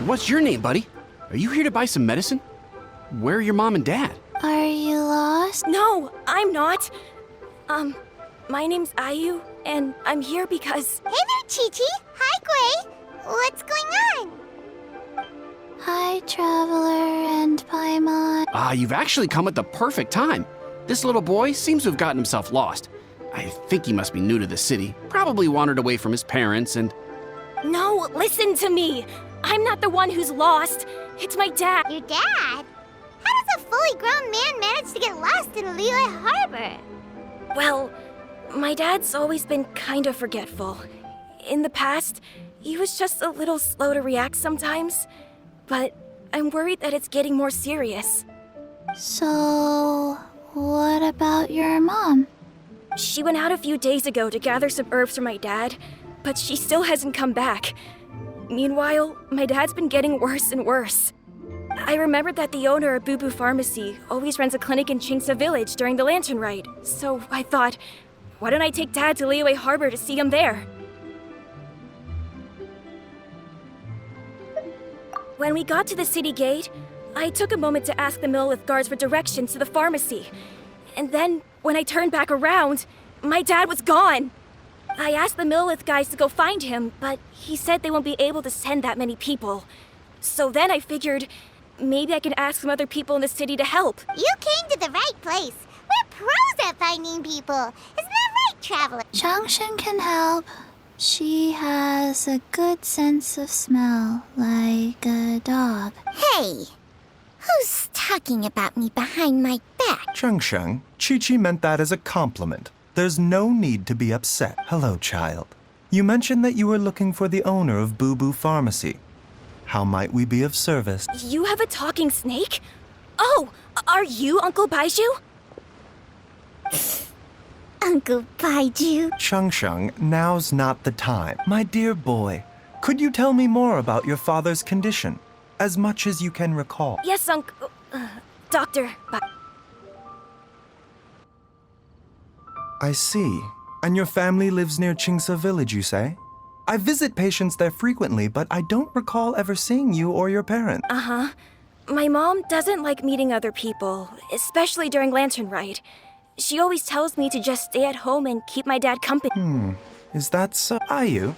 What's your name, buddy? Are you here to buy some medicine? Where are your mom and dad? Are you lost? No, I'm not. My name's Ayu, and I'm here because... Hey there, Chi-Chi. Hi, Gray. What's going on? Hi, Traveler and Paimon. You've actually come at the perfect time. This little boy seems to have gotten himself lost. I think he must be new to the city. Probably wandered away from his parents and... No, listen to me. I'm not the one who's lost. It's my dad. Your dad? How does a fully grown man manage to get lost in Liyue Harbor? Well, my dad's always been kind of forgetful. In the past, he was just a little slow to react sometimes. But I'm worried that it's getting more serious. So, what about your mom? She went out a few days ago to gather some herbs for my dad, but she still hasn't come back. Meanwhile, my dad's been getting worse and worse. I remembered that the owner of Boo Boo Pharmacy always runs a clinic in Chingsa Village during the Lantern Ride, so I thought, why don't I take Dad to Liyue Harbor to see him there? When we got to the city gate, I took a moment to ask the Millelith guards for directions to the pharmacy. And then, when I turned back around, my dad was gone! I asked the Millelith guys to go find him, but he said they won't be able to send that many people. So then I figured, maybe I could ask some other people in the city to help. You came to the right place. We're pros at finding people. Isn't that right, Traveler? Genshin can help. She has a good sense of smell, like a dog. Hey, who's talking about me behind my back? Genshin, Chi-Chi meant that as a compliment. There's no need to be upset. Hello, child. You mentioned that you were looking for the owner of Boo Boo Pharmacy. How might we be of service? You have a talking snake? Oh, are you Uncle Baizhu? Uncle Baizhu. Genshin, now's not the time. My dear boy, could you tell me more about your father's condition? As much as you can recall. Yes, Uncle... Doctor... I see. And your family lives near Chingsa Village, you say? I visit patients there frequently, but I don't recall ever seeing you or your parents. Uh-huh. My mom doesn't like meeting other people, especially during Lantern Ride. She always tells me to just stay at home and keep my dad company. Is that so? Ayu?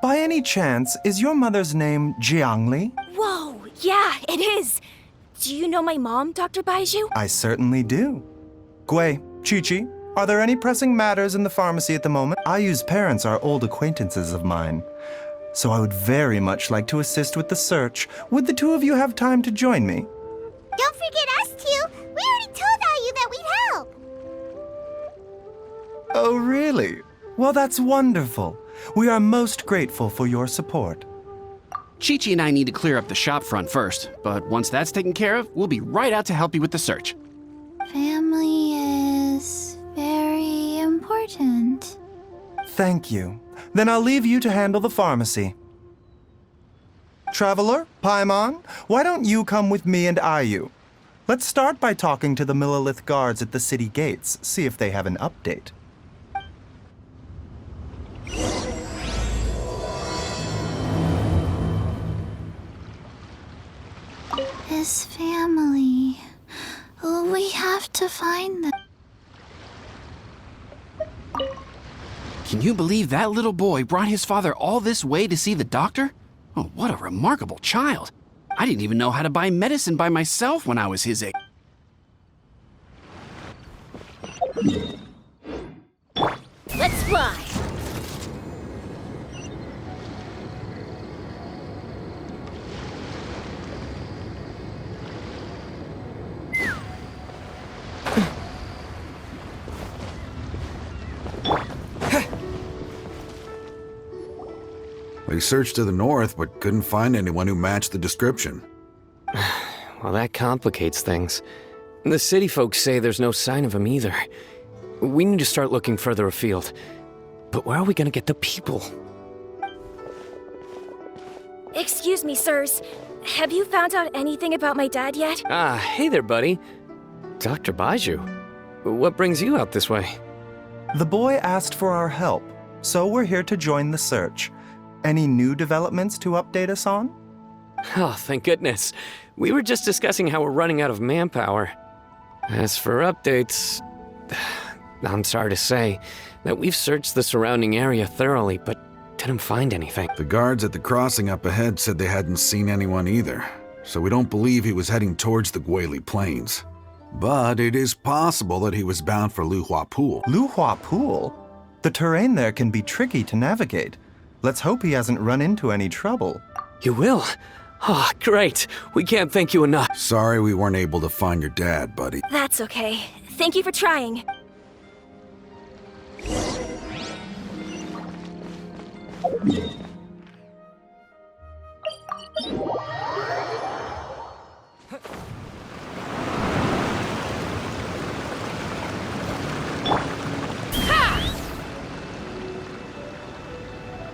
By any chance, is your mother's name Jiangli? Whoa, yeah, it is. Do you know my mom, Dr. Baizhu? I certainly do. Gui, Chi-Chi, are there any pressing matters in the pharmacy at the moment? Ayu's parents are old acquaintances of mine, so I would very much like to assist with the search. Would the two of you have time to join me? Don't forget us two. We already told Ayu that we'd help. Oh, really? Well, that's wonderful. We are most grateful for your support. Chi-Chi and I need to clear up the shop front first, but once that's taken care of, we'll be right out to help you with the search. Family is very important. Thank you. Then I'll leave you to handle the pharmacy. Traveler, Paimon, why don't you come with me and Ayu? Let's start by talking to the Millelith guards at the city gates, see if they have an update. His family. We have to find them. Can you believe that little boy brought his father all this way to see the doctor? Oh, what a remarkable child. I didn't even know how to buy medicine by myself when I was his age. Let's fly. We searched to the north, but couldn't find anyone who matched the description. Well, that complicates things. The city folks say there's no sign of him either. We need to start looking further afield. But where are we gonna get the people? Excuse me, sirs. Have you found out anything about my dad yet? Ah, hey there, buddy. Dr. Baizhu. What brings you out this way? The boy asked for our help, so we're here to join the search. Any new developments to update us on? Oh, thank goodness. We were just discussing how we're running out of manpower. As for updates, I'm sorry to say that we've searched the surrounding area thoroughly, but didn't find anything. The guards at the crossing up ahead said they hadn't seen anyone either, so we don't believe he was heading towards the Guili Plains. But it is possible that he was bound for Luhua Pool. Luhua Pool? The terrain there can be tricky to navigate. Let's hope he hasn't run into any trouble. You will? Oh, great. We can't thank you enough. Sorry we weren't able to find your dad, buddy. That's okay. Thank you for trying.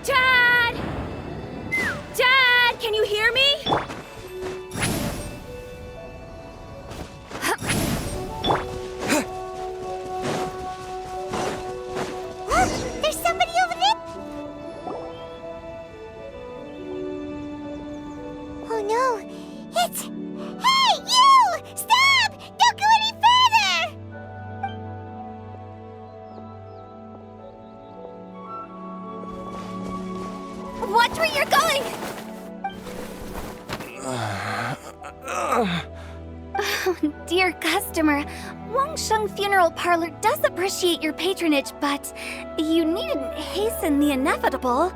Dad! Dad, can you hear me? There's somebody over there! Oh no, it's... Hey, you! Stop! Don't go any further! Watch where you're going! Dear customer, Wangsheng Funeral Parlor does appreciate your patronage, but you needn't hasten the inevitable.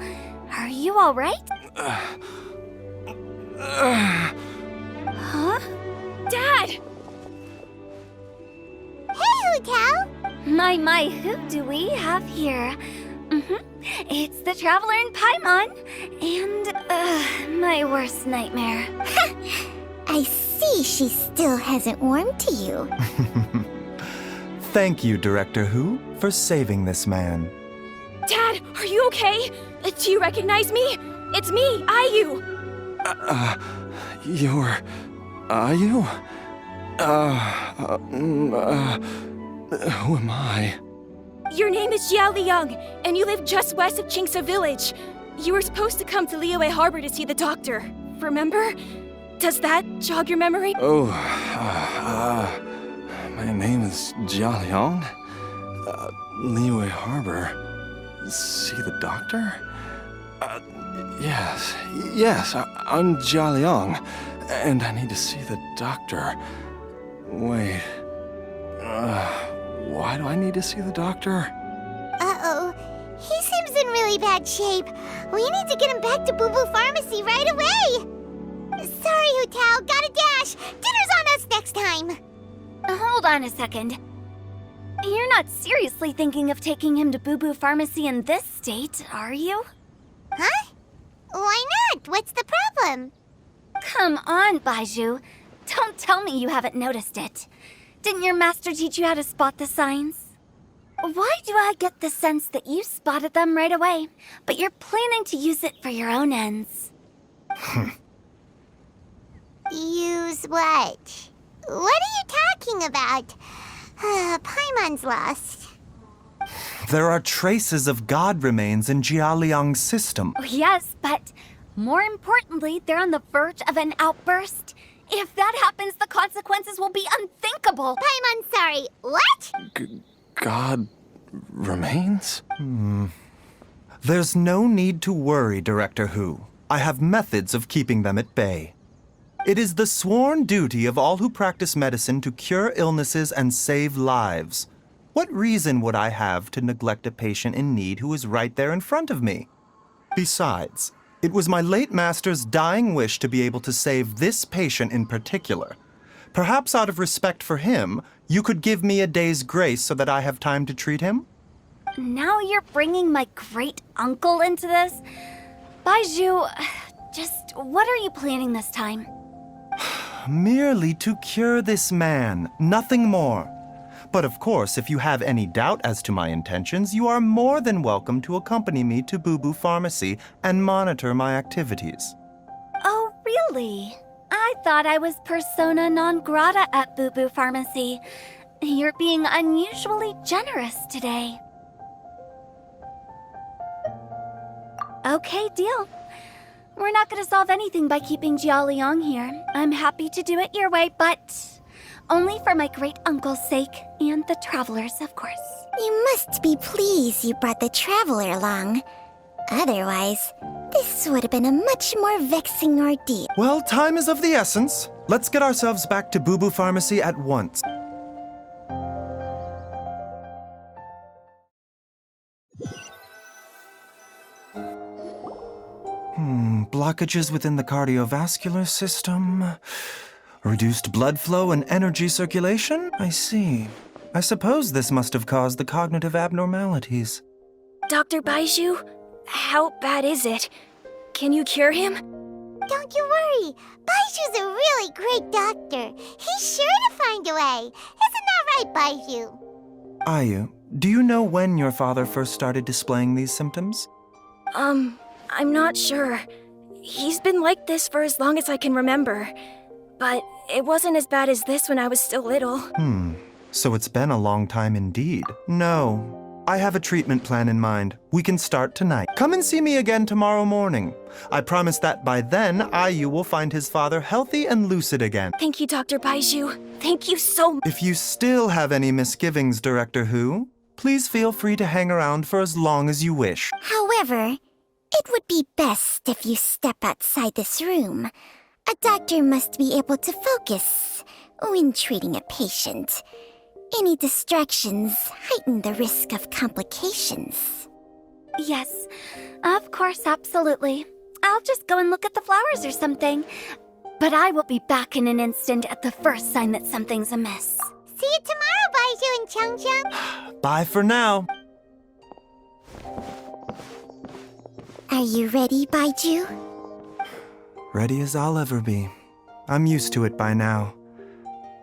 Are you all right? Huh? Dad! Hey, Hu Tao! My, who do we have here? It's the Traveler in Paimon, and, my worst nightmare. I see she still hasn't warmed to you. Thank you, Director Hu, for saving this man. Dad, are you okay? Do you recognize me? It's me, Ayu. You're... Ayu? Who am I? Your name is Jia Liang, and you live just west of Qingse Village. You were supposed to come to Liyue Harbor to see the doctor. Remember? Does that jog your memory? Oh, my name is Jia Liang. Liyue Harbor. See the doctor? Yes, I'm Jia Liang, and I need to see the doctor. Wait, why do I need to see the doctor? Uh-oh. He seems in really bad shape. We need to get him back to Boo Boo Pharmacy right away. Sorry, Hu Tao. Gotta dash. Dinner's on us next time. Hold on a second. You're not seriously thinking of taking him to Boo Boo Pharmacy in this state, are you? Huh? Why not? What's the problem? Come on, Baizhu. Don't tell me you haven't noticed it. Didn't your master teach you how to spot the signs? Why do I get the sense that you spotted them right away, but you're planning to use it for your own ends? Use what? What are you talking about? Paimon's lost. There are traces of god remains in Jia Liang's system. Oh, yes, but more importantly, they're on the verge of an outburst. If that happens, the consequences will be unthinkable. Paimon, sorry. What? God remains? There's no need to worry, Director Hu. I have methods of keeping them at bay. It is the sworn duty of all who practice medicine to cure illnesses and save lives. What reason would I have to neglect a patient in need who is right there in front of me? Besides, it was my late master's dying wish to be able to save this patient in particular. Perhaps out of respect for him, you could give me a day's grace so that I have time to treat him? Now you're bringing my great-uncle into this? Baizhu, just what are you planning this time? Merely to cure this man, nothing more. But of course, if you have any doubt as to my intentions, you are more than welcome to accompany me to Boo Boo Pharmacy and monitor my activities. Oh, really? I thought I was persona non grata at Boo Boo Pharmacy. You're being unusually generous today. Okay, deal. We're not gonna solve anything by keeping Jialiang here. I'm happy to do it your way, but only for my great uncle's sake and the travelers, of course. You must be pleased you brought the traveler along. Otherwise, this would have been a much more vexing ordeal. Well, time is of the essence. Let's get ourselves back to Boo Boo Pharmacy at once. Blockages within the cardiovascular system. Reduced blood flow and energy circulation? I see. I suppose this must have caused the cognitive abnormalities. Dr. Baizhu, how bad is it? Can you cure him? Don't you worry. Baizhu's a really great doctor. He's sure to find a way. Isn't that right, Baizhu? Ayu, do you know when your father first started displaying these symptoms? I'm not sure. He's been like this for as long as I can remember. But it wasn't as bad as this when I was still little. So it's been a long time indeed. No, I have a treatment plan in mind. We can start tonight. Come and see me again tomorrow morning. I promise that by then, Ayu will find his father healthy and lucid again. Thank you, Dr. Baizhu. Thank you so much. If you still have any misgivings, Director Hu, please feel free to hang around for as long as you wish. However, it would be best if you step outside this room. A doctor must be able to focus when treating a patient. Any distractions heighten the risk of complications. Yes, of course, absolutely. I'll just go and look at the flowers or something. But I will be back in an instant at the first sign that something's amiss. See you tomorrow, Baizhu and Changchang. Bye for now. Are you ready, Baizhu? Ready as I'll ever be. I'm used to it by now.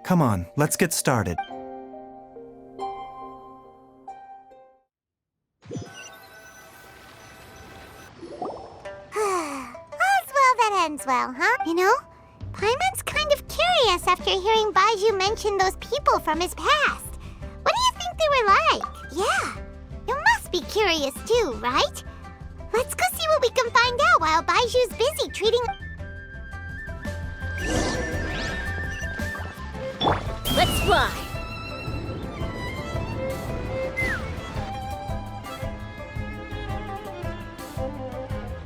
Come on, let's get started. All's well that ends well, huh? You know, Paimon's kind of curious after hearing Baizhu mention those people from his past. What do you think they were like? Yeah, you must be curious too, right? Let's go see what we can find out while Baizhu's busy treating... Let's fly!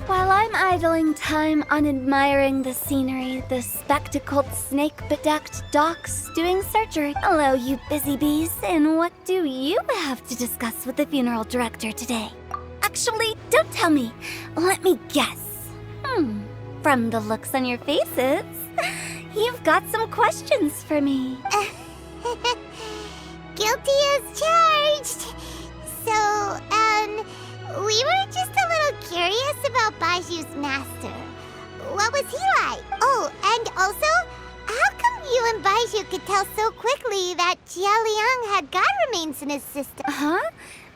While I'm idling time on admiring the scenery, the spectacled snake-bedecked docs doing surgery. Hello, you busy bees, and what do you have to discuss with the funeral director today? Actually, don't tell me. Let me guess. From the looks on your faces, you've got some questions for me. Guilty as charged. So, we were just a little curious about Baizhu's master. What was he like? Oh, and also, how come you and Baizhu could tell so quickly that Jialiang had god remains in his system? Huh?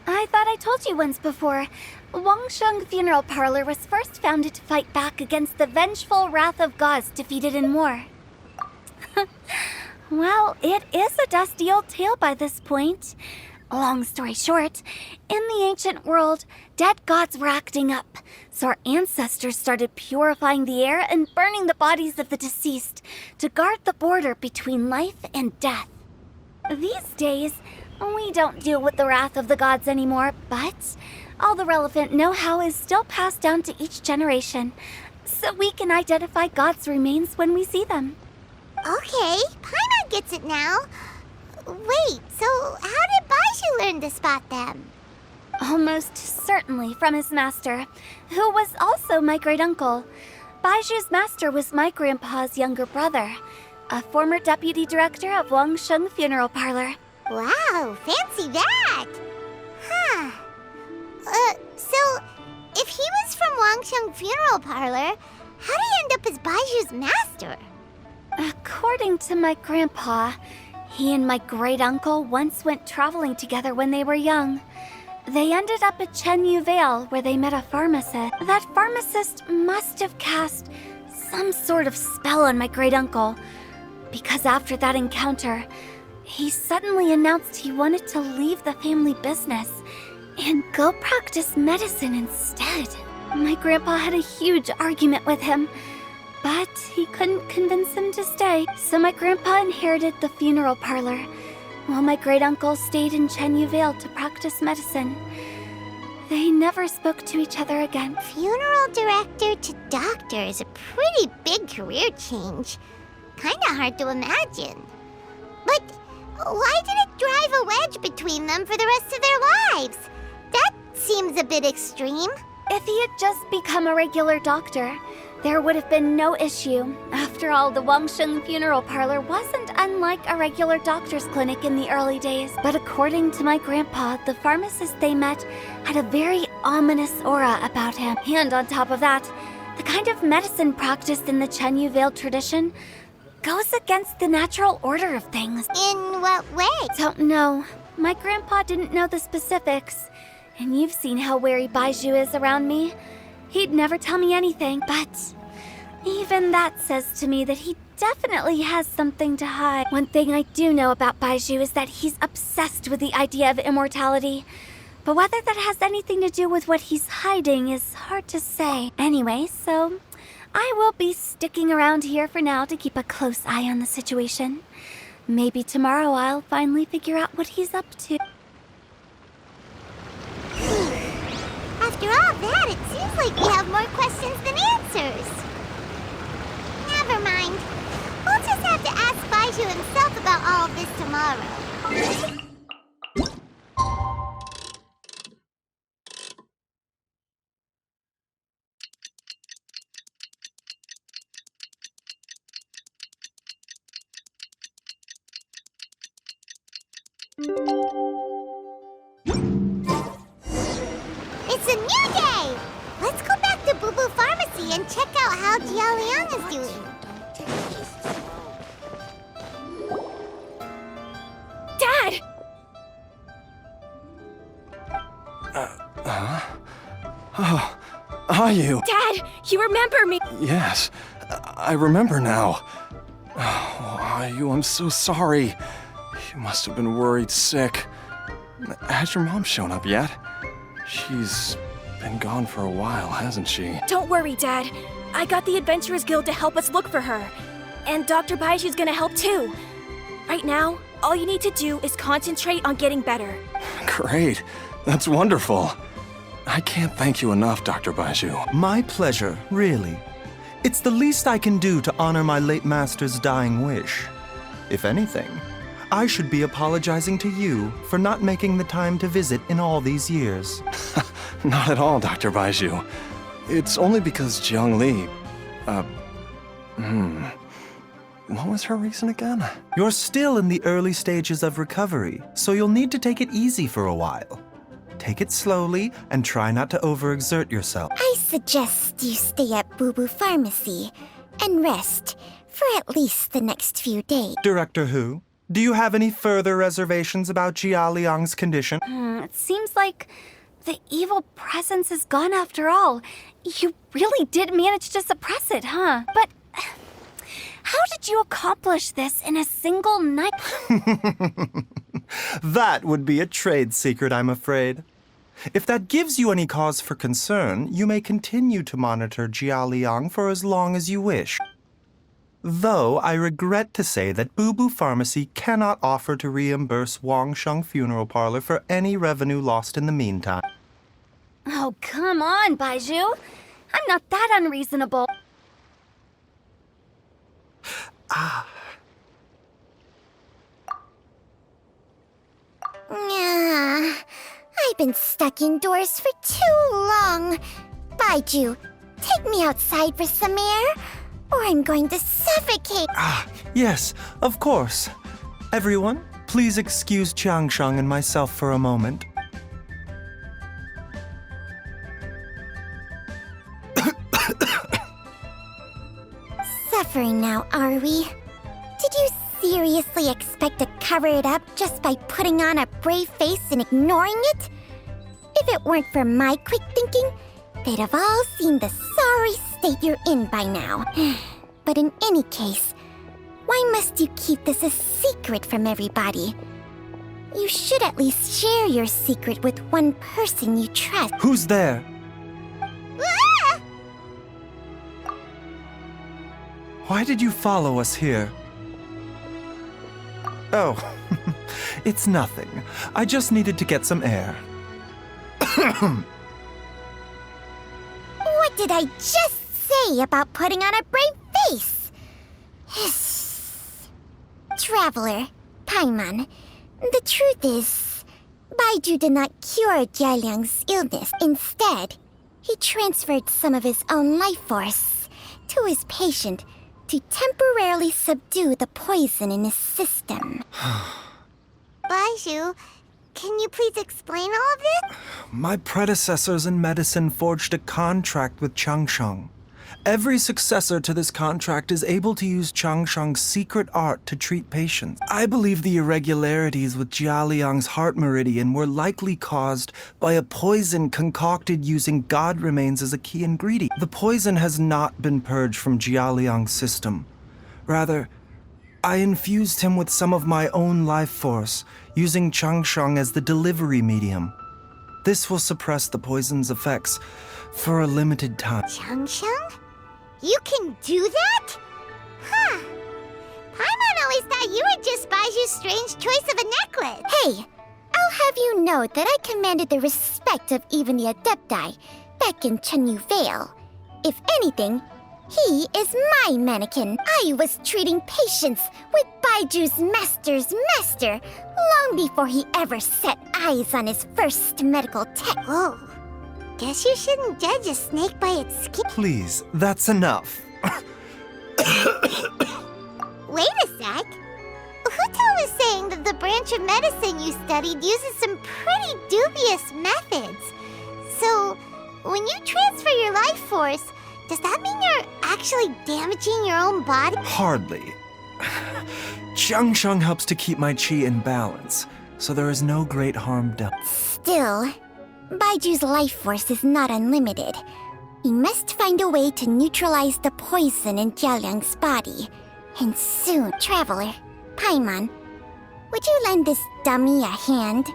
I thought I told you once before. Wangsheng Funeral Parlor was first founded to fight back against the vengeful wrath of gods defeated in war. Well, it is a dusty old tale by this point. Long story short, in the ancient world, dead gods were acting up, so our ancestors started purifying the air and burning the bodies of the deceased to guard the border between life and death. These days, we don't deal with the wrath of the gods anymore, but all the relevant know-how is still passed down to each generation, so we can identify gods' remains when we see them. Okay, Paimon gets it now. Wait, so how did Baizhu learn to spot them? Almost certainly from his master, who was also my great-uncle. Baizhu's master was my grandpa's younger brother, a former deputy director of Wangsheng Funeral Parlor. Wow, fancy that! Huh. So, if he was from Wangsheng Funeral Parlor, how did he end up as Baizhu's master? According to my grandpa, He and my great-uncle once went traveling together when they were young. They ended up at Chenyu Vale, where they met a pharmacist. That pharmacist must have cast some sort of spell on my great-uncle, because after that encounter, he suddenly announced he wanted to leave the family business and go practice medicine instead. My grandpa had a huge argument with him, but he couldn't convince him to stay. So my grandpa inherited the funeral parlor, while my great-uncle stayed in Chenyu Vale to practice medicine. They never spoke to each other again. Funeral director to doctor is a pretty big career change. Kinda hard to imagine. But why did it drive a wedge between them for the rest of their lives? That seems a bit extreme. If he had just become a regular doctor, there would have been no issue. After all, the Wangsheng funeral parlor wasn't unlike a regular doctor's clinic in the early days. But according to my grandpa, the pharmacist they met had a very ominous aura about him. And on top of that, the kind of medicine practiced in the Chenyu Vale tradition goes against the natural order of things. In what way? Don't know. My grandpa didn't know the specifics. And you've seen how wary Baizhu is around me. He'd never tell me anything, but even that says to me that he definitely has something to hide. One thing I do know about Baizhu is that he's obsessed with the idea of immortality. But whether that has anything to do with what he's hiding is hard to say. Anyway, so I will be sticking around here for now to keep a close eye on the situation. Maybe tomorrow I'll finally figure out what he's up to. After all that, it seems like we have more questions than answers. Never mind. We'll just have to ask Baizhu himself about all of this tomorrow. It's a new day! Let's go back to Boo Boo Pharmacy and check out how Jia Liang is doing. Dad! Oh, are you? Dad, you remember me! Yes, I remember now. Oh, are you? I'm so sorry. You must have been worried sick. Has your mom shown up yet? She's been gone for a while, hasn't she? Don't worry, Dad. I got the Adventurers Guild to help us look for her. And Dr. Baizhu's gonna help too. Right now, all you need to do is concentrate on getting better. Great. That's wonderful. I can't thank you enough, Dr. Baizhu. My pleasure, really. It's the least I can do to honor my late master's dying wish. If anything, I should be apologizing to you for not making the time to visit in all these years. Not at all, Dr. Baizhu. It's only because Jiang Li... What was her reason again? You're still in the early stages of recovery, so you'll need to take it easy for a while. Take it slowly and try not to overexert yourself. I suggest you stay at Boo Boo Pharmacy and rest for at least the next few days. Director Hu, do you have any further reservations about Jia Liang's condition? It seems like the evil presence is gone after all. You really did manage to suppress it, huh? But how did you accomplish this in a single night? That would be a trade secret, I'm afraid. If that gives you any cause for concern, you may continue to monitor Jia Liang for as long as you wish. Though I regret to say that Boo Boo Pharmacy cannot offer to reimburse Wangsheng Funeral Parlor for any revenue lost in the meantime. Oh, come on, Baizhu. I'm not that unreasonable. I've been stuck indoors for too long. Baizhu, take me outside for some air, or I'm going to suffocate. Yes, of course. Everyone, please excuse Qiangsheng and myself for a moment. Suffering now, are we? Did you seriously expect a cover it up just by putting on a brave face and ignoring it? If it weren't for my quick thinking, they'd have all seen the sorry state you're in by now. But in any case, why must you keep this a secret from everybody? You should at least share your secret with one person you trust. Who's there? Ah! Why did you follow us here? Oh, it's nothing. I just needed to get some air. What did I just say about putting on a brave face? Traveler, Paimon, the truth is, Baizhu did not cure Jialiang's illness. Instead, he transferred some of his own life force to his patient to temporarily subdue the poison in his system. Baizhu, can you please explain all of this? My predecessors in medicine forged a contract with Changsheng. Every successor to this contract is able to use Changsheng's secret art to treat patients. I believe the irregularities with Jialiang's heart meridian were likely caused by a poison concocted using god remains as a key ingredient. The poison has not been purged from Jialiang's system. Rather, I infused him with some of my own life force, using Changsheng as the delivery medium. This will suppress the poison's effects for a limited time. Changsheng? You can do that? Huh. Paimon always thought you were just Baizhu's strange choice of a necklace. Hey, I'll have you know that I commanded the respect of even the Adepti back in Chenyu Vale. If anything, he is my mannequin. I was treating patients with Baiju's master's master long before he ever set eyes on his first medical tech. Whoa. Guess you shouldn't judge a snake by its skin. Please, that's enough. Wait a sec. Huto was saying that the branch of medicine you studied uses some pretty dubious methods. So, when you transfer your life force, does that mean you're actually damaging your own body? Hardly. Changsheng helps to keep my chi in balance, so there is no great harm done. Still, Baiju's life force is not unlimited. We must find a way to neutralize the poison in Jialiang's body. And soon, Traveler, Paimon, would you lend this dummy a hand?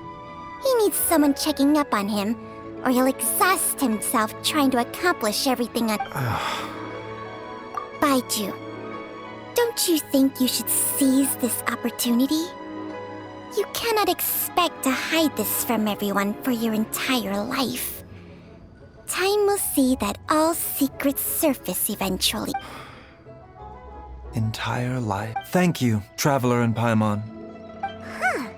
He needs someone checking up on him, or he'll exhaust himself trying to accomplish everything on... Baizhu, don't you think you should seize this opportunity? You cannot expect to hide this from everyone for your entire life. Time will see that all secrets surface eventually. Entire life. Thank you, Traveler and Paimon. Huh.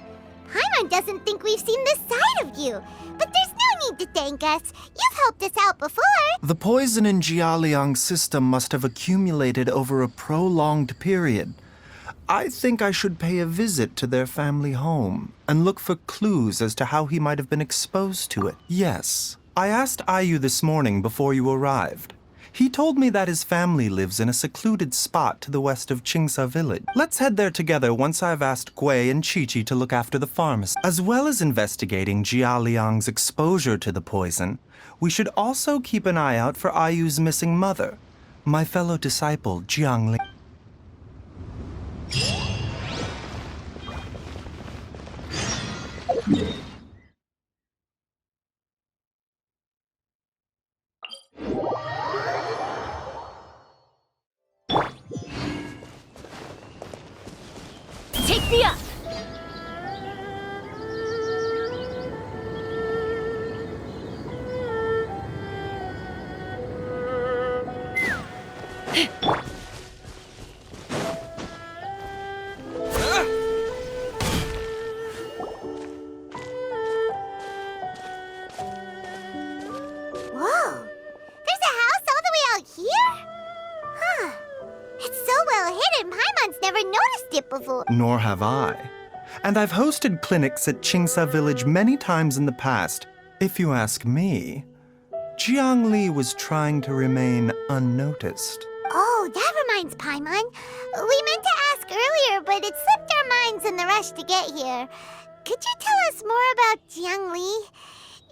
Paimon doesn't think we've seen this side of you. But there's no need to thank us. You've helped us out before. The poison in Jialiang's system must have accumulated over a prolonged period. I think I should pay a visit to their family home and look for clues as to how he might have been exposed to it. Yes, I asked Ayu this morning before you arrived. He told me that his family lives in a secluded spot to the west of Qingsa village. Let's head there together once I've asked Gui and Qiqi to look after the pharmacy. As well as investigating Jialiang's exposure to the poison, we should also keep an eye out for Ayu's missing mother, my fellow disciple, Jiangling. Take me up! Whoa. There's a house all the way out here? Huh. It's so well hidden, Paimon's never noticed it before. Nor have I. And I've hosted clinics at Qingsa village many times in the past. If you ask me, Jiang Li was trying to remain unnoticed. Oh, that reminds Paimon. We meant to ask earlier, but it slipped our signs in the rush to get here. Could you tell us more about Jiang Li?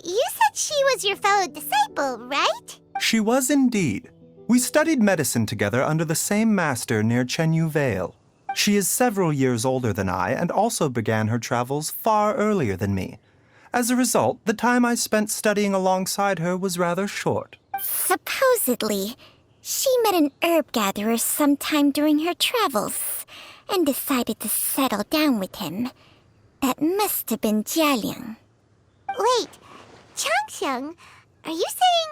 You said she was your fellow disciple, right? She was indeed. We studied medicine together under the same master near Chenyu Vale. She is several years older than I and also began her travels far earlier than me. As a result, the time I spent studying alongside her was rather short. Supposedly, she met an herb gatherer sometime during her travels and decided to settle down with him. That must have been Jialiang. Wait, Changsheng, are you saying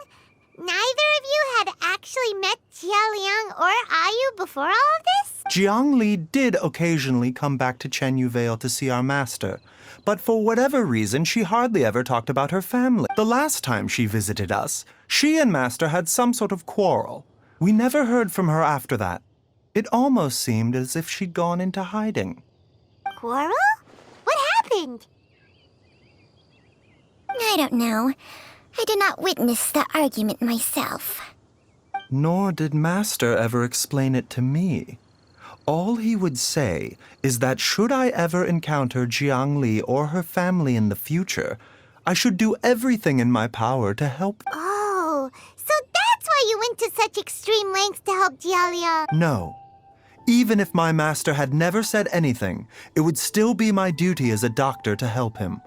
neither of you had actually met Jialiang or Ayu before all of this? Jiang Li did occasionally come back to Chenyu Vale to see our master, but for whatever reason, she hardly ever talked about her family. The last time she visited us, she and master had some sort of quarrel. We never heard from her after that. It almost seemed as if she'd gone into hiding. Quarrel? What happened? I don't know. I did not witness the argument myself. Nor did master ever explain it to me. All he would say is that should I ever encounter Jiang Li or her family in the future, I should do everything in my power to help. Oh, so that's why you went to such extreme lengths to help Jialiang. No. Even if my master had never said anything, it would still be my duty as a doctor to help him.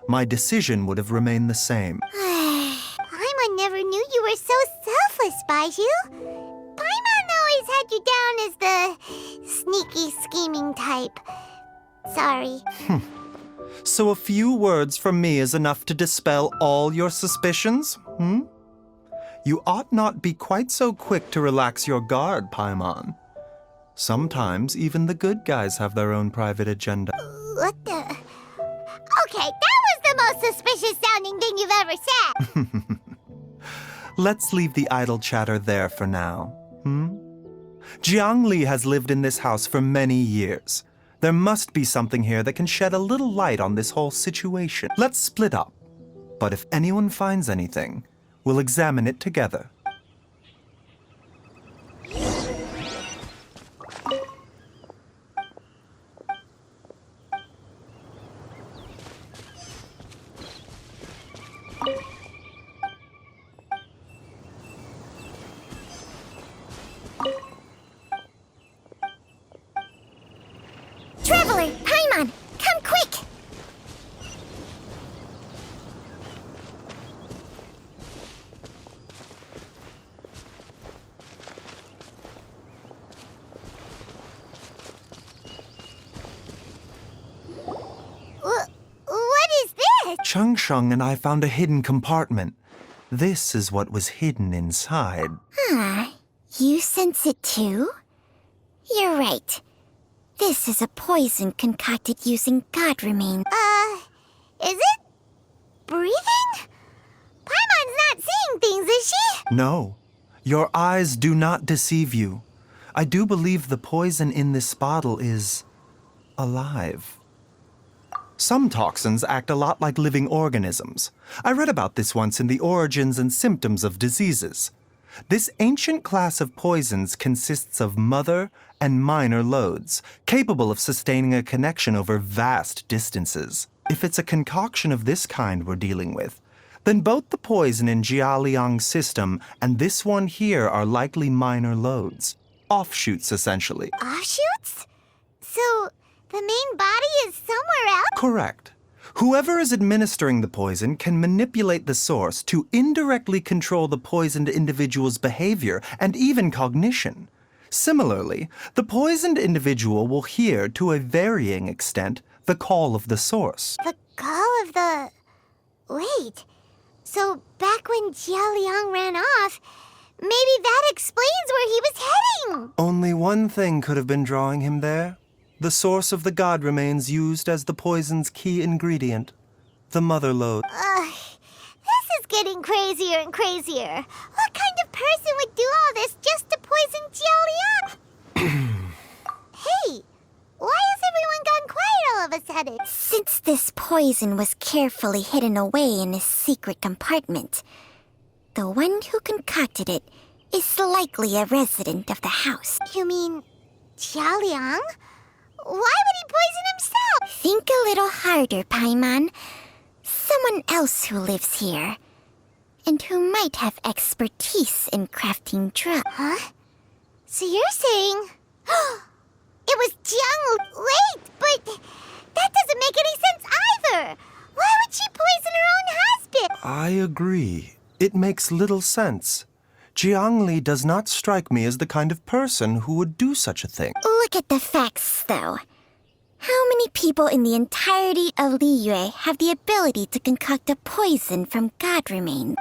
My decision would have remained the same. Paimon never knew you were so selfless, Baizhu. Paimon always had you down as the sneaky, scheming type. Sorry. So a few words from me is enough to dispel all your suspicions? You ought not be quite so quick to relax your guard, Paimon. Sometimes even the good guys have their own private agenda. What the? Okay, that was the most suspicious sounding thing you've ever said. Let's leave the idle chatter there for now. Jiang Li has lived in this house for many years. There must be something here that can shed a little light on this whole situation. Let's split up. But if anyone finds anything, we'll examine it together. Traveler, Paimon, come quick! What is this? Changsheng and I found a hidden compartment. This is what was hidden inside. You sense it too? You're right. This is a poison concocted using god remains. Is it? Breathing? Paimon's not seeing things, is she? No, your eyes do not deceive you. I do believe the poison in this bottle is alive. Some toxins act a lot like living organisms. I read about this once in the Origins and Symptoms of Diseases. This ancient class of poisons consists of mother and minor loads, capable of sustaining a connection over vast distances. If it's a concoction of this kind we're dealing with, then both the poison in Jialiang's system and this one here are likely minor loads. Offshoots, essentially. Offshoots? So, the main body is somewhere else? Correct. Whoever is administering the poison can manipulate the source to indirectly control the poisoned individual's behavior and even cognition. Similarly, the poisoned individual will hear, to a varying extent, the call of the source. The call of the... Wait. So, back when Jialiang ran off, maybe that explains where he was heading! Only one thing could have been drawing him there. The source of the god remains used as the poison's key ingredient, the mother lode. This is getting crazier and crazier. What kind of person would do all this just to poison Jialiang? Hey, why has everyone gone quiet all of a sudden? Since this poison was carefully hidden away in a secret compartment, the one who concocted it is likely a resident of the house. You mean Jialiang? Why would he poison himself? Think a little harder, Paimon. Someone else who lives here, and who might have expertise in crafting drugs. Huh? So you're saying... it was Jiang... Wait, but that doesn't make any sense either. Why would she poison her own husband? I agree. It makes little sense. Jiangli does not strike me as the kind of person who would do such a thing. Look at the facts, though. How many people in the entirety of Liyue have the ability to concoct a poison from god remains?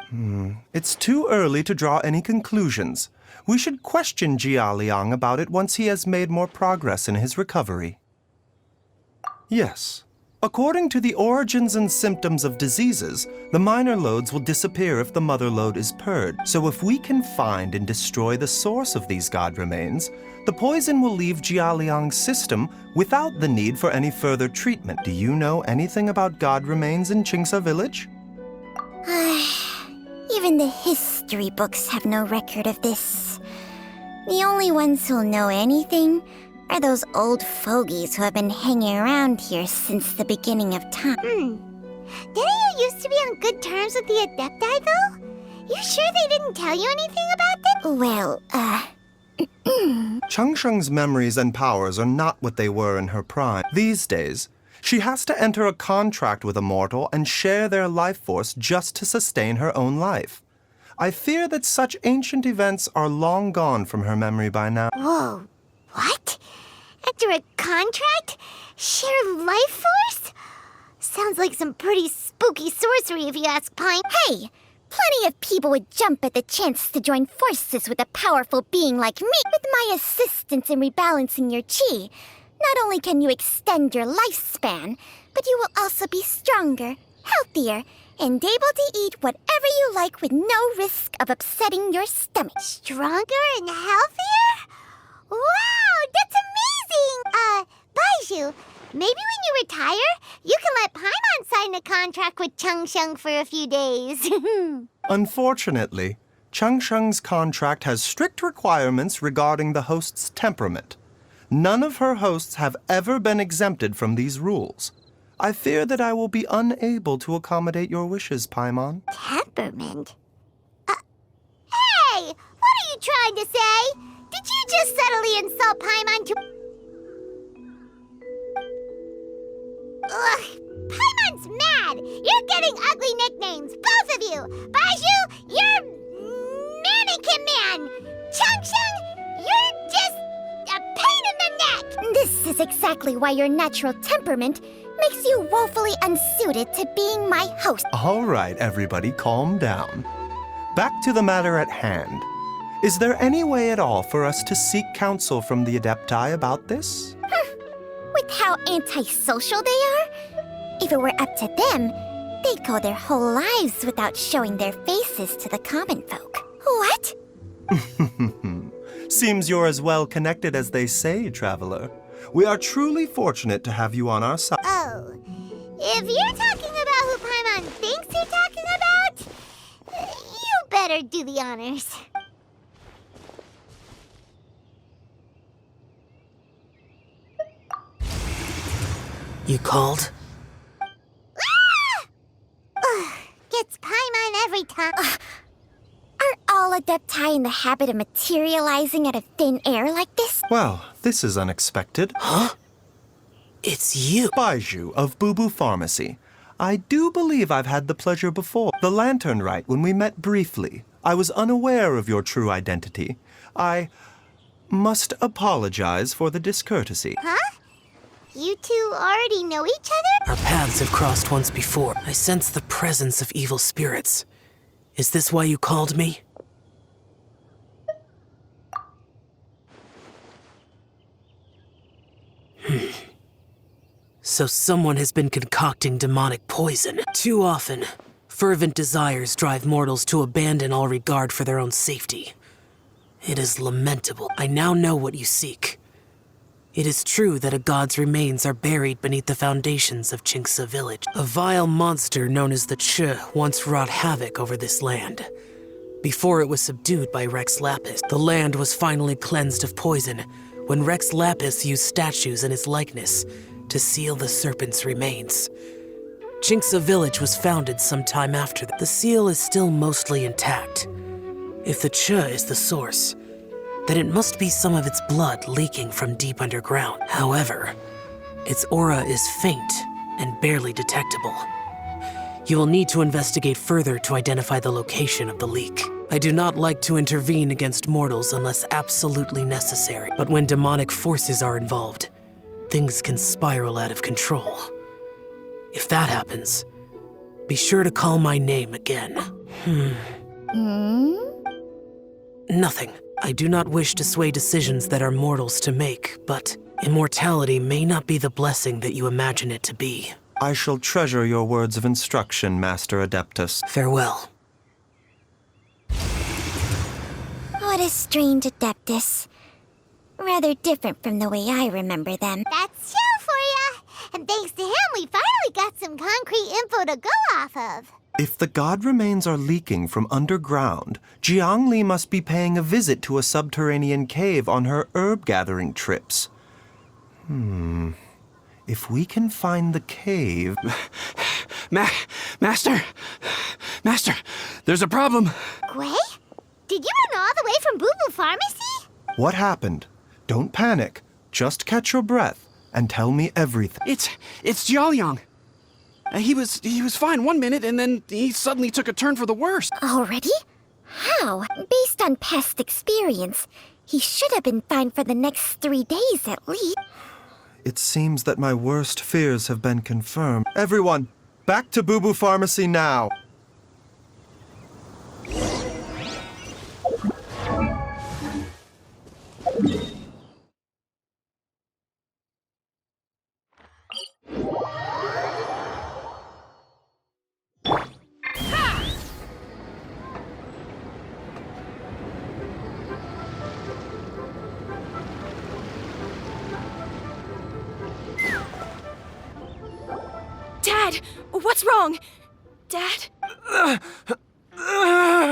It's too early to draw any conclusions. We should question Jia Liang about it once he has made more progress in his recovery. Yes. According to the origins and symptoms of diseases, the minor loads will disappear if the mother load is purged. So if we can find and destroy the source of these god remains, the poison will leave Jia Liang's system without the need for any further treatment. Do you know anything about god remains in Qingce village? Even the history books have no record of this. The only ones who'll know anything are those old fogies who have been hanging around here since the beginning of time. Didn't you used to be on good terms with the Adepti, though? You sure they didn't tell you anything about this? Well, Changsheng's memories and powers are not what they were in her prime. These days, she has to enter a contract with a mortal and share their life force just to sustain her own life. I fear that such ancient events are long gone from her memory by now. Whoa, what? Enter a contract? Share life force? Sounds like some pretty spooky sorcery if you ask Pine. Hey! Plenty of people would jump at the chance to join forces with a powerful being like me. With my assistance in rebalancing your chi, not only can you extend your lifespan, but you will also be stronger, healthier, and able to eat whatever you like with no risk of upsetting your stomach. Stronger and healthier? Wow, that's amazing! Baizhu, maybe when you retire, you can let Paimon sign a contract with Changsheng for a few days. Unfortunately, Changsheng's contract has strict requirements regarding the host's temperament. None of her hosts have ever been exempted from these rules. I fear that I will be unable to accommodate your wishes, Paimon. Temperament? Hey! What are you trying to say? Did you just subtly insult Paimon to... Ugh! Paimon's mad! You're getting ugly nicknames, both of you! Baizhu, you're... Mannequin Man! Changsheng, you're just... a pain in the neck! This is exactly why your natural temperament makes you woefully unsuited to being my host. All right, everybody, calm down. Back to the matter at hand. Is there any way at all for us to seek counsel from the Adepti about this? With how antisocial they are? If it were up to them, they'd go their whole lives without showing their faces to the common folk. What? Seems you're as well connected as they say, traveler. We are truly fortunate to have you on our side. Oh, if you're talking about who Paimon thinks you're talking about, you better do the honors. You called? Gets Paimon every time. Are all Adepti in the habit of materializing out of thin air like this? Well, this is unexpected. Huh? It's you. Baizhu of Boo Boo Pharmacy. I do believe I've had the pleasure before. The Lantern Rite, when we met briefly, I was unaware of your true identity. I must apologize for the discourtesy. Huh? You two already know each other? Our paths have crossed once before. I sense the presence of evil spirits. Is this why you called me? So someone has been concocting demonic poison. Too often, fervent desires drive mortals to abandon all regard for their own safety. It is lamentable. I now know what you seek. It is true that a god's remains are buried beneath the foundations of Qingce village. A vile monster known as the Che once wrought havoc over this land. Before it was subdued by Rex Lapis, the land was finally cleansed of poison, when Rex Lapis used statues in his likeness to seal the serpent's remains. Jinxa Village was founded some time after that. The seal is still mostly intact. If the Cha is the source, then it must be some of its blood leaking from deep underground. However, its aura is faint and barely detectable. You will need to investigate further to identify the location of the leak. I do not like to intervene against mortals unless absolutely necessary, but when demonic forces are involved, things can spiral out of control. If that happens, be sure to call my name again. Nothing. I do not wish to sway decisions that are mortals to make, but immortality may not be the blessing that you imagine it to be. I shall treasure your words of instruction, Master Adeptus. Farewell. What a strange Adeptus. Rather different from the way I remember them. That's Xiao for ya! And thanks to him, we finally got some concrete info to go off of. If the god remains are leaking from underground, Jiangli must be paying a visit to a subterranean cave on her herb-gathering trips. If we can find the cave... Master! Master, there's a problem. Gwei? Did you run all the way from Boo Boo Pharmacy? What happened? Don't panic. Just catch your breath and tell me everything. It's Jiaoliang. He was fine one minute, and then he suddenly took a turn for the worse. Already? How? Based on past experience, he should have been fine for the next 3 days at least. It seems that my worst fears have been confirmed. Everyone, back to Boo Boo Pharmacy now. Dad! What's wrong? Dad?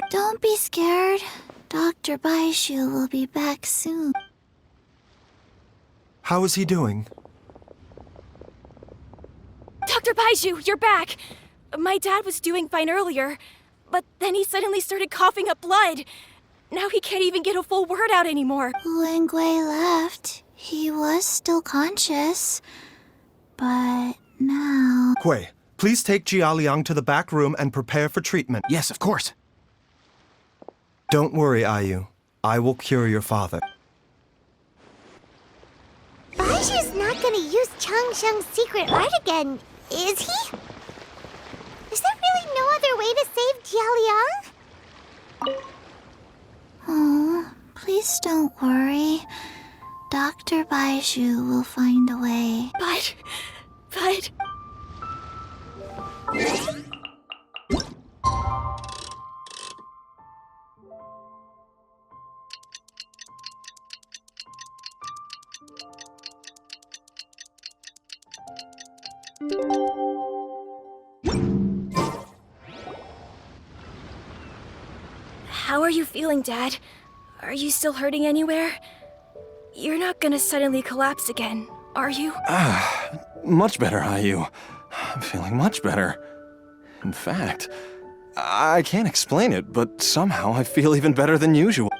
Don't be scared. Dr. Baizhu will be back soon. How is he doing? Dr. Baizhu, you're back! My dad was doing fine earlier, but then he suddenly started coughing up blood. Now he can't even get a full word out anymore. When Gwei left, he was still conscious. But now... Gwei, please take Jiaoliang to the back room and prepare for treatment. Yes, of course. Don't worry, Ayu. I will cure your father. Baizhu's not gonna use Changsheng's secret art again, is he? Is there really no other way to save Jiaoliang? Oh, please don't worry. Dr. Baizhu will find a way. But... How are you feeling, Dad? Are you still hurting anywhere? You're not gonna suddenly collapse again, are you? Much better, Ayu. I'm feeling much better. In fact, I can't explain it, but somehow I feel even better than usual.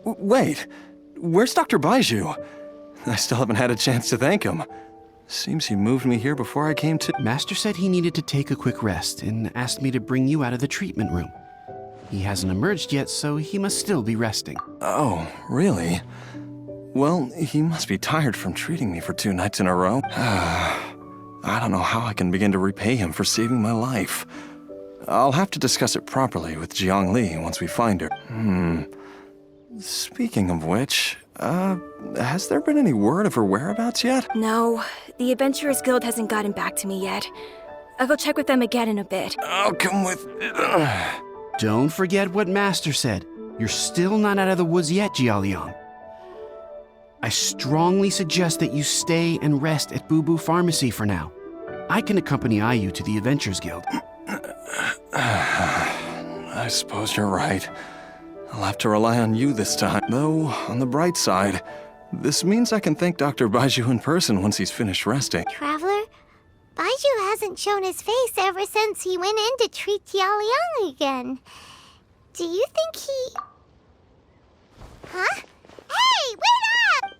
Wait, where's Dr. Baizhu? I still haven't had a chance to thank him. Seems he moved me here before I came to... Master said he needed to take a quick rest and asked me to bring you out of the treatment room. He hasn't emerged yet, so he must still be resting. Oh, really? Well, he must be tired from treating me for 2 nights in a row. I don't know how I can begin to repay him for saving my life. I'll have to discuss it properly with Jiangli once we find her. Speaking of which, has there been any word of her whereabouts yet? No, the Adventurers Guild hasn't gotten back to me yet. I'll go check with them again in a bit. I'll come with... Don't forget what Master said. You're still not out of the woods yet, Jiaoliang. I strongly suggest that you stay and rest at Boo Boo Pharmacy for now. I can accompany Ayu to the Adventurers Guild. I suppose you're right. I'll have to rely on you this time. Though, on the bright side, this means I can thank Dr. Baizhu in person once he's finished resting. Traveler, Baizhu hasn't shown his face ever since he went in to treat Jialiang again. Do you think he... Huh? Hey, wait up!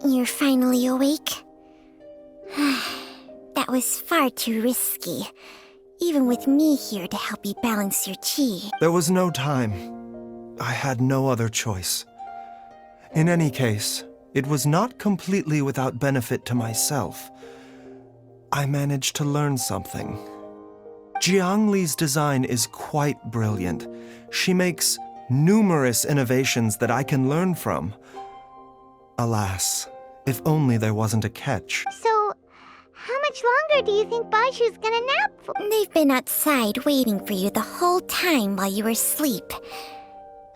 You're finally awake? That was far too risky, even with me here to help you balance your chi. There was no time. I had no other choice. In any case, it was not completely without benefit to myself. I managed to learn something. Jiangli's design is quite brilliant. She makes numerous innovations that I can learn from. Alas, if only there wasn't a catch. So, how much longer do you think Baizhu's gonna nap for? They've been outside waiting for you the whole time while you were asleep.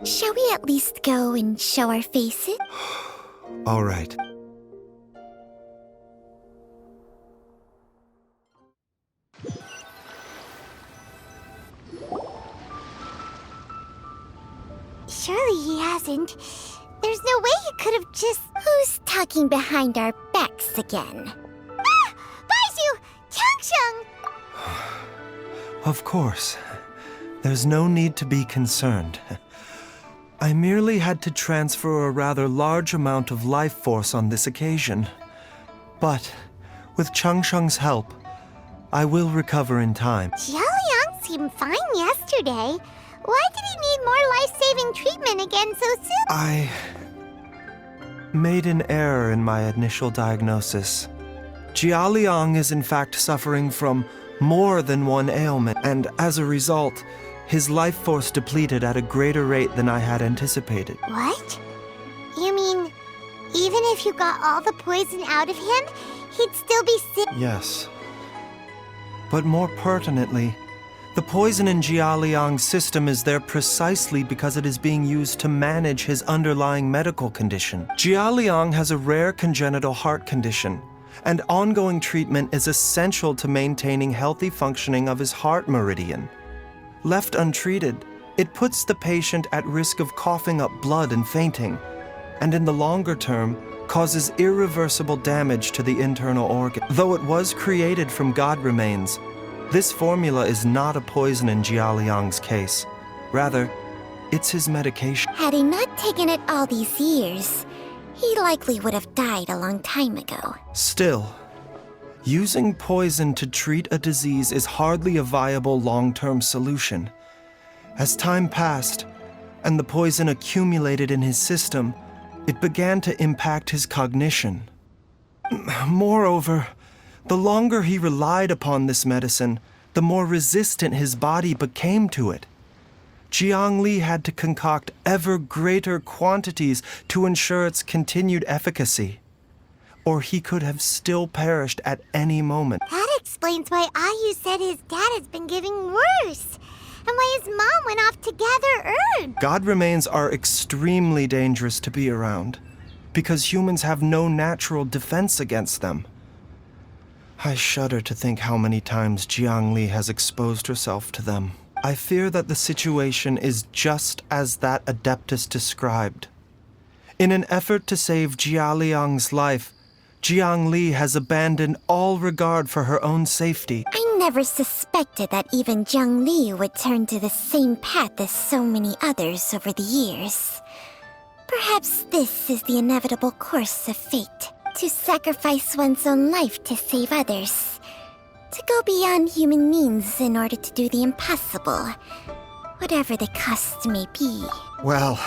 Shall we at least go and show our faces? All right. Surely he hasn't. There's no way he could have just... Who's talking behind our backs again? Ah! Baizhu! Changsheng! Of course. There's no need to be concerned. I merely had to transfer a rather large amount of life force on this occasion. But, with Changsheng's help, I will recover in time. Jialiang seemed fine yesterday. Why did he need more life-saving treatment again so soon? I made an error in my initial diagnosis. Jialiang is in fact suffering from more than one ailment, and as a result, his life force depleted at a greater rate than I had anticipated. What? You mean, even if you got all the poison out of him, he'd still be sick? Yes. But more pertinently, the poison in Jialiang's system is there precisely because it is being used to manage his underlying medical condition. Jialiang has a rare congenital heart condition, and ongoing treatment is essential to maintaining healthy functioning of his heart meridian. Left untreated, it puts the patient at risk of coughing up blood and fainting, and in the longer term, causes irreversible damage to the internal organ. Though it was created from god remains, this formula is not a poison in Jialiang's case. Rather, it's his medication. Had he not taken it all these years, he likely would have died a long time ago. Still, using poison to treat a disease is hardly a viable long-term solution. As time passed, and the poison accumulated in his system, it began to impact his cognition. Moreover, the longer he relied upon this medicine, the more resistant his body became to it. Jiangli had to concoct ever greater quantities to ensure its continued efficacy, or he could have still perished at any moment. That explains why Ayu said his dad has been getting worse, and why his mom went off to gather herbs. God remains are extremely dangerous to be around, because humans have no natural defense against them. I shudder to think how many times Jiangli has exposed herself to them. I fear that the situation is just as that Adeptus described. In an effort to save Jialiang's life, Jiangli has abandoned all regard for her own safety. I never suspected that even Jiangli would turn to the same path as so many others over the years. Perhaps this is the inevitable course of fate. To sacrifice one's own life to save others. To go beyond human means in order to do the impossible. Whatever the cost may be. Well,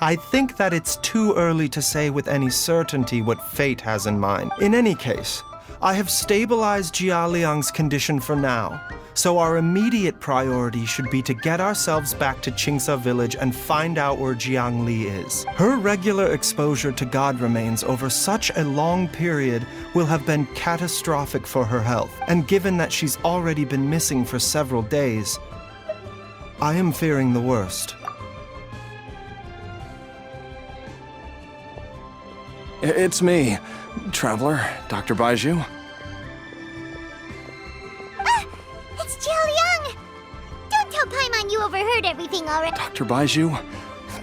I think that it's too early to say with any certainty what fate has in mind. In any case, I have stabilized Jialiang's condition for now, so our immediate priority should be to get ourselves back to Qingsa village and find out where Jiangli is. Her regular exposure to god remains over such a long period will have been catastrophic for her health, and given that she's already been missing for several days, I am fearing the worst. It's me, Traveler, Dr. Baizhu. Ah! It's Jiao Liang! Don't tell Paimon you overheard everything already. Dr. Baizhu,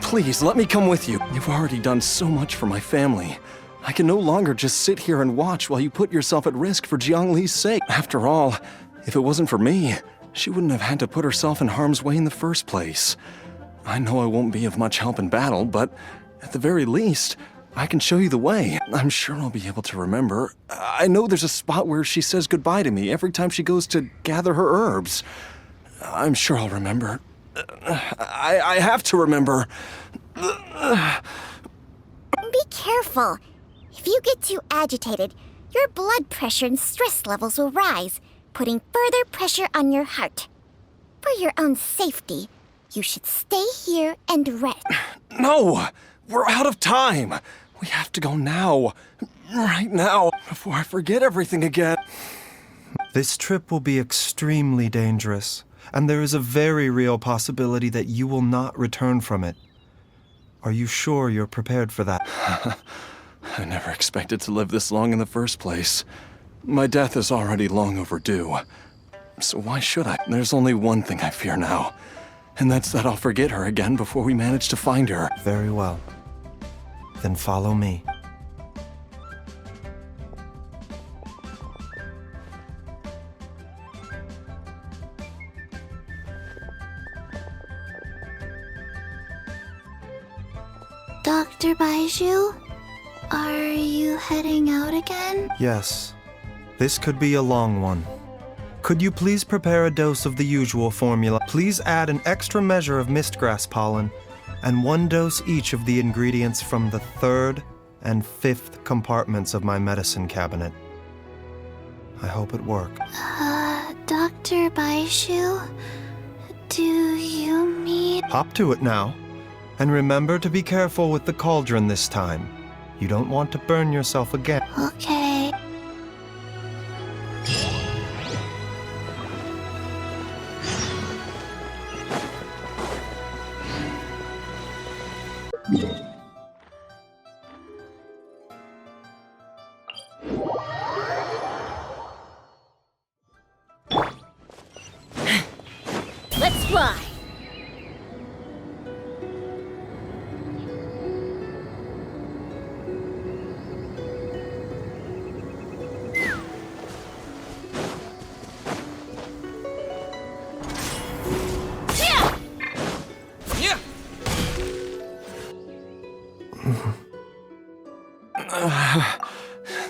please let me come with you. You've already done so much for my family. I can no longer just sit here and watch while you put yourself at risk for Jiangli's sake. After all, if it wasn't for me, she wouldn't have had to put herself in harm's way in the first place. I know I won't be of much help in battle, but at the very least, I can show you the way. I'm sure I'll be able to remember. I know there's a spot where she says goodbye to me every time she goes to gather her herbs. I'm sure I'll remember. I have to remember. Be careful. If you get too agitated, your blood pressure and stress levels will rise, putting further pressure on your heart. For your own safety, you should stay here and rest. No! We're out of time! We have to go now. Right now, before I forget everything again. This trip will be extremely dangerous, and there is a very real possibility that you will not return from it. Are you sure you're prepared for that? I never expected to live this long in the first place. My death is already long overdue. So why should I? There's only one thing I fear now, and that's that I'll forget her again before we manage to find her. Very well. Then follow me. Dr. Baizhu, are you heading out again? Yes. This could be a long one. Could you please prepare a dose of the usual formula? Please add an extra measure of mistgrass pollen and 1 dose each of the ingredients from the 3rd and 5th compartments of my medicine cabinet. I hope it works. Dr. Baizhu, do you mean... Hop to it now. And remember to be careful with the cauldron this time. You don't want to burn yourself again. Okay. Let's fly!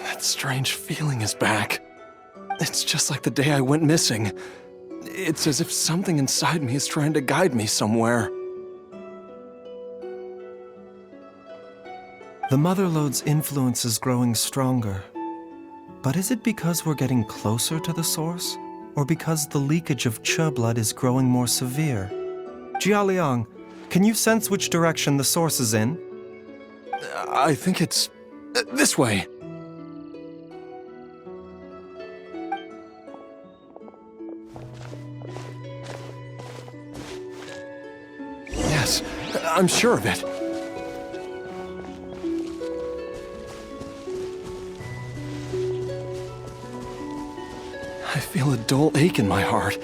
That strange feeling is back. It's just like the day I went missing. It's as if something inside me is trying to guide me somewhere. The Mother Lode's influence is growing stronger. But is it because we're getting closer to the source? Or because the leakage of Che blood is growing more severe? Jialiang, can you sense which direction the source is in? I think it's this way. Yes, I'm sure of it. I feel a dull ache in my heart.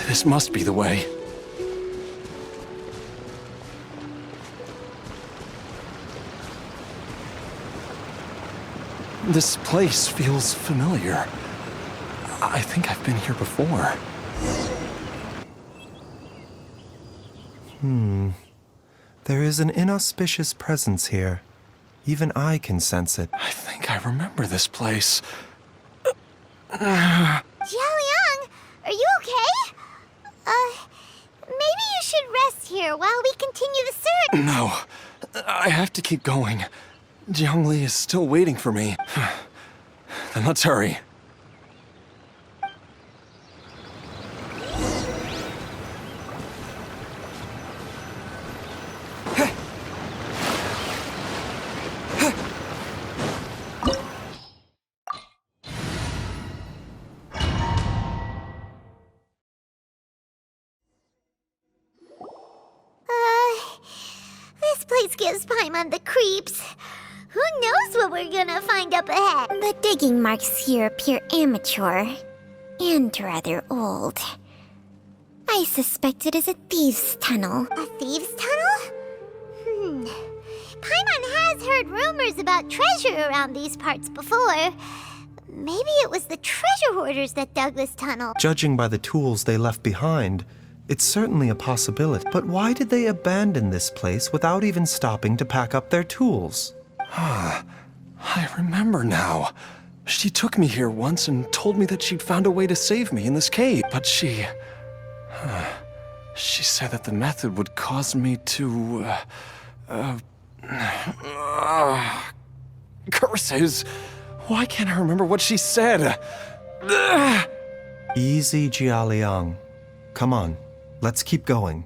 This must be the way. This place feels familiar. I think I've been here before. There is an inauspicious presence here. Even I can sense it. I think I remember this place. Jiao Liang, are you okay? Maybe you should rest here while we continue the search. No, I have to keep going. Jiangli is still waiting for me. Then let's hurry. place gives Paimon the creeps. Who knows what we're gonna find up ahead? The digging marks here appear amateur and rather old. I suspect it is a thieves' tunnel. A thieves' tunnel? Paimon has heard rumors about treasure around these parts before. Maybe it was the treasure hoarders that dug this tunnel. Judging by the tools they left behind, it's certainly a possibility. But why did they abandon this place without even stopping to pack up their tools? I remember now. She took me here once and told me that she'd found a way to save me in this cave. But she said that the method would cause me to, curses. Why can't I remember what she said? Easy, Jialiang. Come on, let's keep going.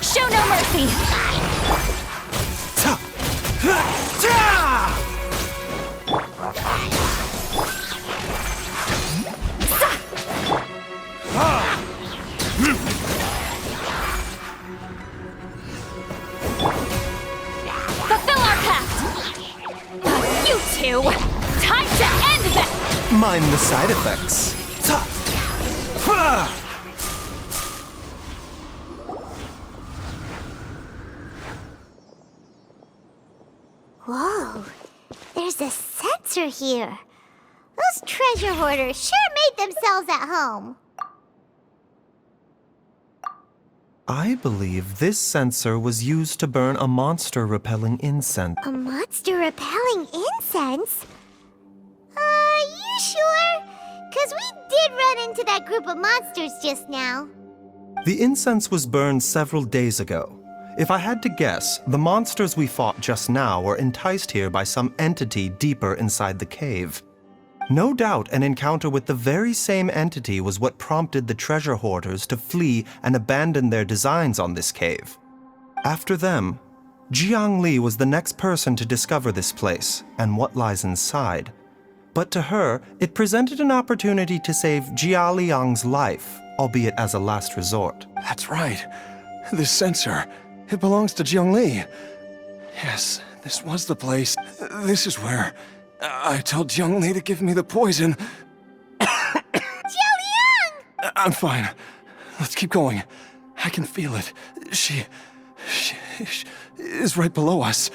Show no mercy! Fulfill our pact! You two! Time to end this! Mind the side effects. Whoa, there's a sensor here. Those treasure hoarders sure made themselves at home. I believe this sensor was used to burn a monster-repelling incense. A monster repelling incense? You sure? 'Cause we did run into that group of monsters just now. The incense was burned several days ago. If I had to guess, the monsters we fought just now were enticed here by some entity deeper inside the cave. No doubt an encounter with the very same entity was what prompted the treasure hoarders to flee and abandon their designs on this cave. After them, Jiang Li was the next person to discover this place and what lies inside. But to her, it presented an opportunity to save Jia Liang's life, albeit as a last resort. That's right. This sensor, it belongs to Jiang Li. Yes, this was the place. This is where I told Jiang Li to give me the poison. Jialiang! I'm fine. Let's keep going. I can feel it. She is right below us,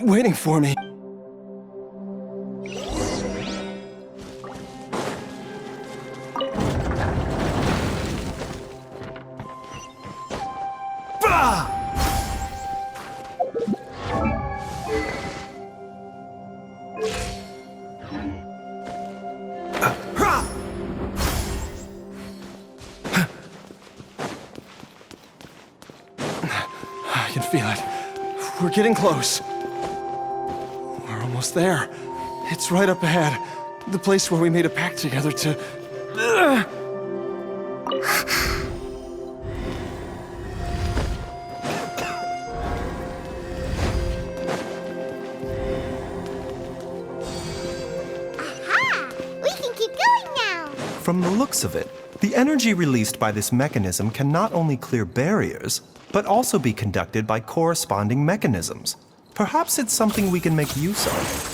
waiting for me. I can feel it. We're getting close. We're almost there. It's right up ahead. The place where we made a pact together to... We can keep going now. From the looks of it, the energy released by this mechanism can not only clear barriers, but also be conducted by corresponding mechanisms. Perhaps it's something we can make use of.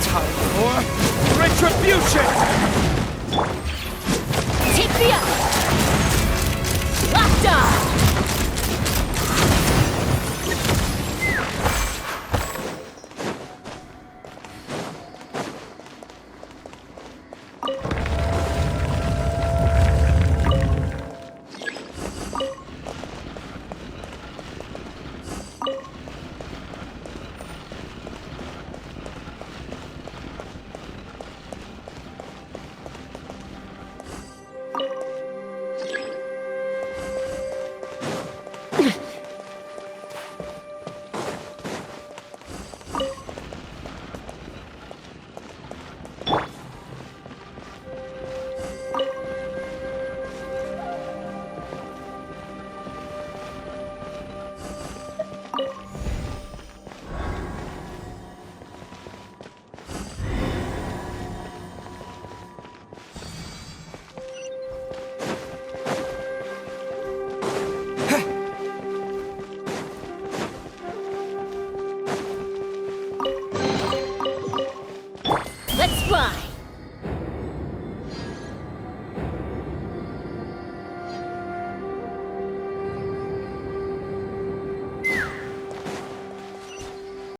Time for retribution! Take me up! Locked on!